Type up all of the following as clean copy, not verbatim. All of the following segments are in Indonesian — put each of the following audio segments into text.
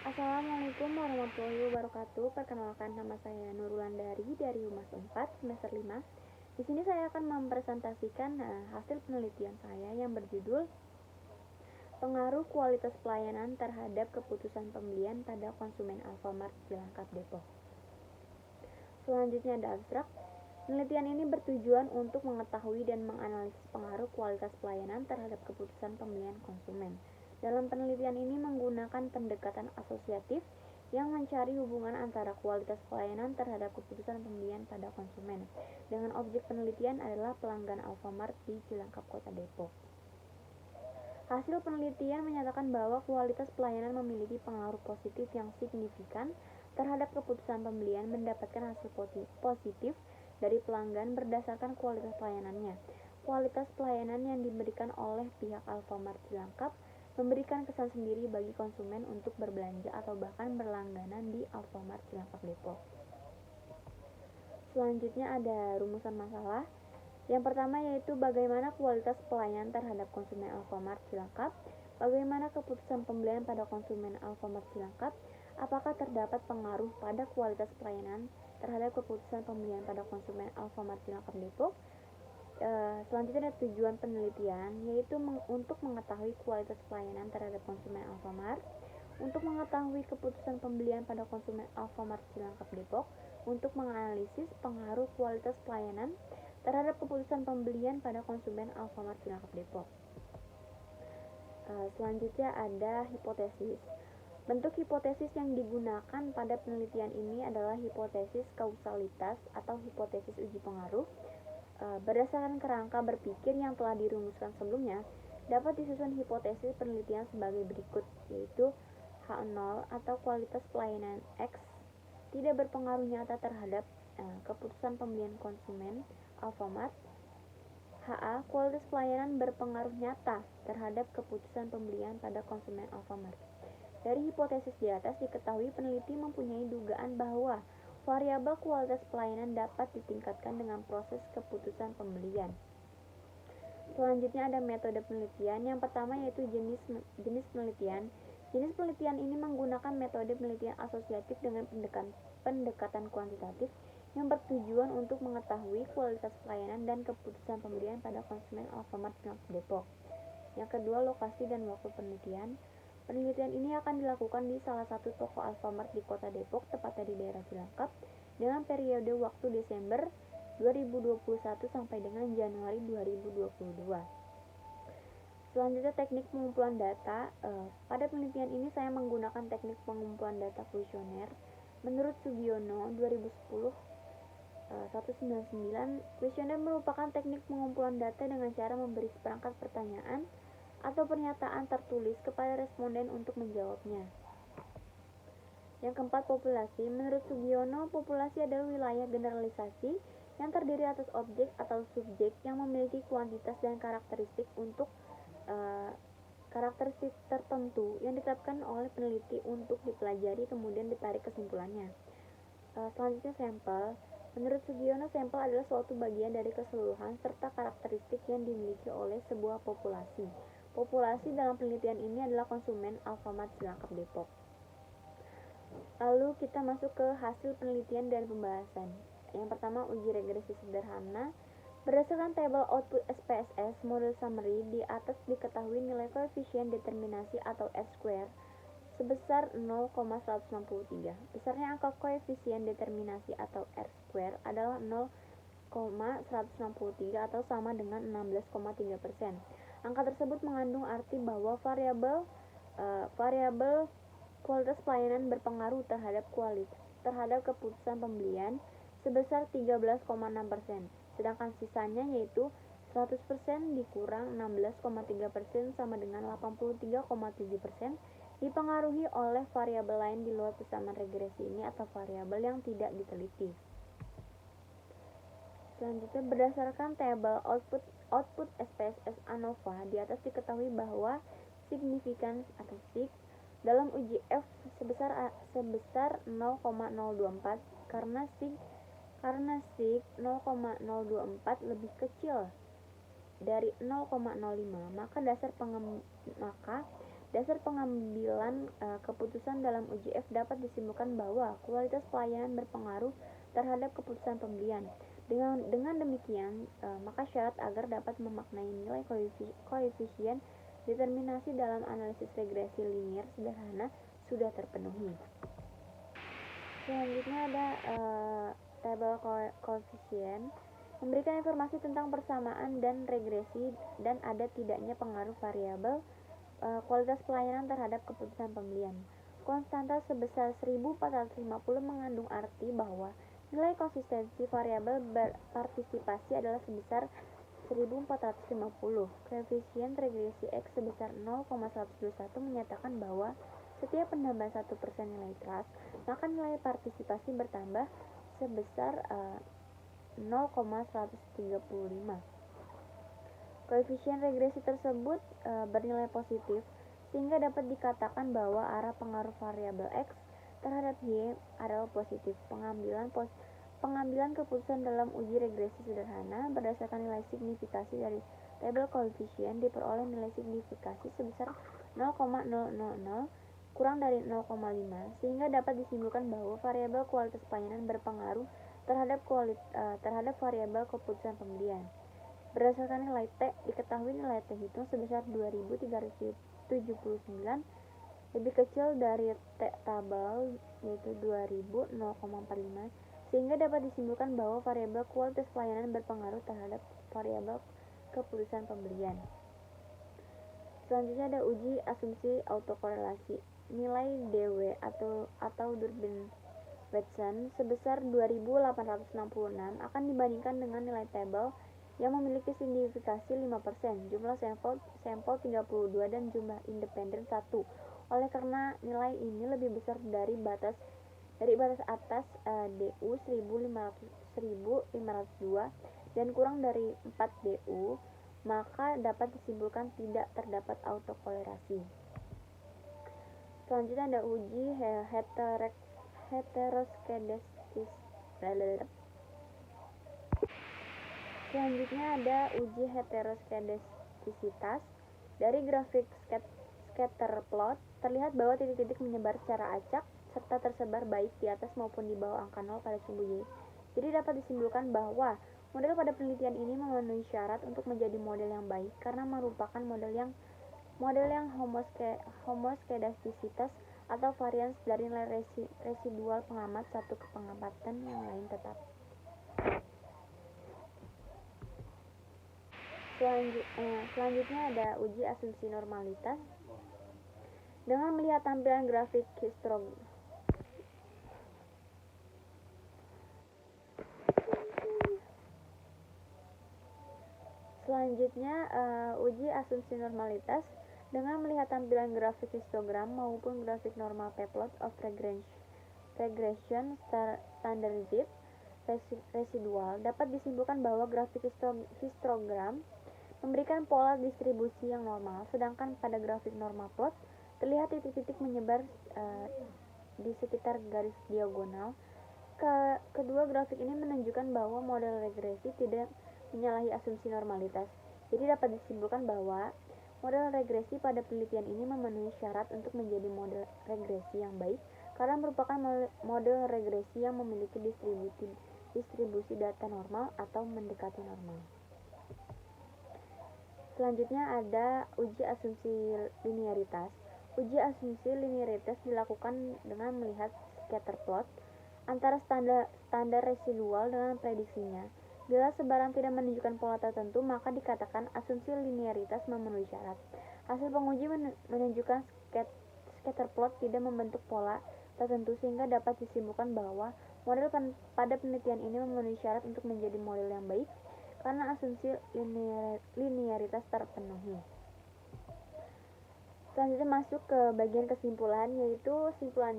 Assalamualaikum warahmatullahi wabarakatuh. Perkenalkan, nama saya Nurlandari dari Humas 4 semester 5. Di sini saya akan mempresentasikan hasil penelitian saya yang berjudul Pengaruh Kualitas Pelayanan Terhadap Keputusan Pembelian pada Konsumen Alfamart Cilangkap Depok. Selanjutnya ada abstrak. Penelitian ini bertujuan untuk mengetahui dan menganalisis pengaruh kualitas pelayanan terhadap keputusan pembelian konsumen. Dalam penelitian ini menggunakan pendekatan asosiatif yang mencari hubungan antara kualitas pelayanan terhadap keputusan pembelian pada konsumen. Dengan objek penelitian adalah pelanggan Alfamart di Cilangkap, Kota Depok. Hasil penelitian menyatakan bahwa kualitas pelayanan memiliki pengaruh positif yang signifikan terhadap keputusan pembelian. Mendapatkan hasil positif dari pelanggan berdasarkan kualitas pelayanannya. Kualitas pelayanan yang diberikan oleh pihak Alfamart Cilangkap memberikan kesan sendiri bagi konsumen untuk berbelanja atau bahkan berlangganan di Alfamart Cilangkap Depok. Selanjutnya ada rumusan masalah. Yang pertama yaitu bagaimana kualitas pelayanan terhadap konsumen Alfamart Cilangkap, bagaimana keputusan pembelian pada konsumen Alfamart Cilangkap, apakah terdapat pengaruh pada kualitas pelayanan terhadap keputusan pembelian pada konsumen Alfamart Cilangkap Depok. Selanjutnya ada tujuan penelitian, yaitu untuk mengetahui kualitas pelayanan terhadap konsumen Alfamart, untuk mengetahui keputusan pembelian pada konsumen Alfamart Cilangkap Depok, untuk menganalisis pengaruh kualitas pelayanan terhadap keputusan pembelian pada konsumen Alfamart Cilangkap Depok. Selanjutnya ada hipotesis. Bentuk hipotesis yang digunakan pada penelitian ini adalah hipotesis kausalitas atau hipotesis uji pengaruh. Berdasarkan kerangka berpikir yang telah dirumuskan sebelumnya, dapat disusun hipotesis penelitian sebagai berikut, yaitu H0 atau kualitas pelayanan X tidak berpengaruh nyata terhadap keputusan pembelian konsumen Alfamart. HA, kualitas pelayanan berpengaruh nyata terhadap keputusan pembelian pada konsumen Alfamart. Dari hipotesis di atas diketahui peneliti mempunyai dugaan bahwa variabel kualitas pelayanan dapat ditingkatkan dengan proses keputusan pembelian. Selanjutnya ada metode penelitian. Yang pertama yaitu jenis penelitian. Jenis penelitian ini menggunakan metode penelitian asosiatif dengan pendekatan kuantitatif yang bertujuan untuk mengetahui kualitas pelayanan dan keputusan pembelian pada konsumen Alfamart Depok. Yang kedua, lokasi dan waktu penelitian. Penelitian ini akan dilakukan di salah satu toko Alfamart di Kota Depok, tepatnya di daerah Cilangkap, dengan periode waktu Desember 2021 sampai dengan Januari 2022. Selanjutnya teknik pengumpulan data. Pada penelitian ini saya menggunakan teknik pengumpulan data kuesioner. Menurut Sugiono 2010 199, kuesioner merupakan teknik pengumpulan data dengan cara memberi seperangkat pertanyaan atau pernyataan tertulis kepada responden untuk menjawabnya. Yang keempat, populasi. Menurut Sugiono, populasi adalah wilayah generalisasi yang terdiri atas objek atau subjek yang memiliki kuantitas dan karakteristik karakteristik tertentu yang ditetapkan oleh peneliti untuk dipelajari kemudian ditarik kesimpulannya. Selanjutnya sampel. Menurut Sugiono, sampel adalah suatu bagian dari keseluruhan serta karakteristik yang dimiliki oleh sebuah populasi. Populasi dalam penelitian ini adalah konsumen Alfamart Cilangkap Depok. Lalu kita masuk ke hasil penelitian dan pembahasan. Yang pertama, uji regresi sederhana. Berdasarkan tabel output SPSS model summary, di atas diketahui nilai koefisien determinasi atau R-square sebesar 0,163. Besarnya angka koefisien determinasi atau R-square adalah 0,163 atau sama dengan 16,3%. Angka tersebut mengandung arti bahwa variabel kualitas pelayanan berpengaruh terhadap keputusan pembelian sebesar 13,6%. Sedangkan sisanya yaitu 100% dikurang 16,3% sama dengan 83,7% dipengaruhi oleh variabel lain di luar persamaan regresi ini atau variabel yang tidak diteliti. Selanjutnya, berdasarkan tabel output SPSS ANOVA, di atas diketahui bahwa signifikans atau sig dalam uji F sebesar 0,024 karena sig 0,024 lebih kecil dari 0,05, maka Dasar pengambilan keputusan dalam UJF dapat disimpulkan bahwa kualitas pelayanan berpengaruh terhadap keputusan pembelian. Dengan demikian, maka syarat agar dapat memaknai nilai koefisien determinasi dalam analisis regresi linier sederhana sudah terpenuhi. Selanjutnya ada tabel koefisien memberikan informasi tentang persamaan dan regresi dan ada tidaknya pengaruh variabel kualitas pelayanan terhadap keputusan pembelian. Konstanta sebesar 1450 mengandung arti bahwa nilai konsistensi variabel partisipasi adalah sebesar 1450. Koefisien regresi X sebesar 0,121 menyatakan bahwa setiap penambahan 1% nilai trust, maka nilai partisipasi bertambah sebesar 0,135. Koefisien regresi tersebut bernilai positif, sehingga dapat dikatakan bahwa arah pengaruh variabel X terhadap Y adalah positif. Pengambilan keputusan dalam uji regresi sederhana berdasarkan nilai signifikasi dari tabel koefisien diperoleh nilai signifikasi sebesar 0,000 kurang dari 0,5, sehingga dapat disimpulkan bahwa variabel kualitas pelayanan berpengaruh terhadap variabel keputusan pembelian. Berdasarkan nilai T, diketahui nilai T hitung sebesar 2379 lebih kecil dari T tabel yaitu 2000 0,45, sehingga dapat disimpulkan bahwa variabel kualitas pelayanan berpengaruh terhadap variabel keputusan pembelian. Selanjutnya ada uji asumsi autokorelasi. Nilai DW atau Durbin-Watson sebesar 2866 akan dibandingkan dengan nilai tabel yang memiliki signifikasi 5%, jumlah sampel 32 dan jumlah independen 1. Oleh karena nilai ini lebih besar dari batas atas DU 1502 dan kurang dari 4 DU, maka dapat disimpulkan tidak terdapat autokorelasi. Selanjutnya ada uji heteroskedastis. Selanjutnya ada uji heteroskedastisitas. Dari grafik scatter plot terlihat bahwa titik-titik menyebar secara acak serta tersebar baik di atas maupun di bawah angka 0 pada sumbu Y. Jadi dapat disimpulkan bahwa model pada penelitian ini memenuhi syarat untuk menjadi model yang baik karena merupakan model yang homoskedastisitas atau varians dari nilai residual pengamat satu ke pengamatan yang lain tetap. Selanjutnya ada uji asumsi normalitas. Dengan melihat tampilan grafik histogram uji asumsi normalitas dengan melihat tampilan grafik histogram maupun grafik normal plot of regression standardized residual dapat disimpulkan bahwa grafik histogram memberikan pola distribusi yang normal, sedangkan pada grafik normal plot terlihat titik-titik menyebar di sekitar garis diagonal. Kedua grafik ini menunjukkan bahwa model regresi tidak menyalahi asumsi normalitas. Jadi dapat disimpulkan bahwa model regresi pada penelitian ini memenuhi syarat untuk menjadi model regresi yang baik karena merupakan model regresi yang memiliki distribusi data normal atau mendekati normal. Selanjutnya ada uji asumsi linearitas. Uji asumsi linearitas dilakukan dengan melihat scatter plot antara standar residual dengan prediksinya. Bila sebaran tidak menunjukkan pola tertentu, maka dikatakan asumsi linearitas memenuhi syarat. Hasil penguji menunjukkan scatter plot tidak membentuk pola tertentu, sehingga dapat disimpulkan bahwa model pada penelitian ini memenuhi syarat untuk menjadi model yang baik karena asumsi linearitas terpenuhi. Selanjutnya masuk ke bagian kesimpulan, yaitu kesimpulan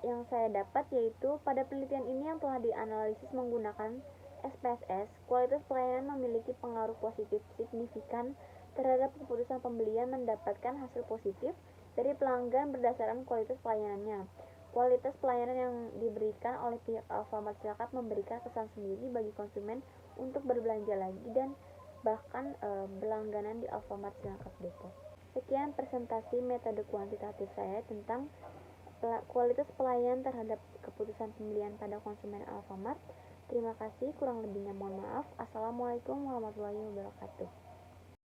yang saya dapat yaitu pada penelitian ini yang telah dianalisis menggunakan SPSS, kualitas pelayanan memiliki pengaruh positif signifikan terhadap keputusan pembelian mendapatkan hasil positif dari pelanggan berdasarkan kualitas pelayanannya. Kualitas pelayanan yang diberikan oleh pihak Alfamart Zakat memberikan kesan sendiri bagi konsumen untuk berbelanja lagi dan bahkan berlangganan di Alfamart Cilangkap Depok. Sekian presentasi metode kuantitatif saya tentang kualitas pelayan terhadap keputusan pembelian pada konsumen Alfamart. Terima kasih, kurang lebihnya mohon maaf. Assalamualaikum warahmatullahi wabarakatuh.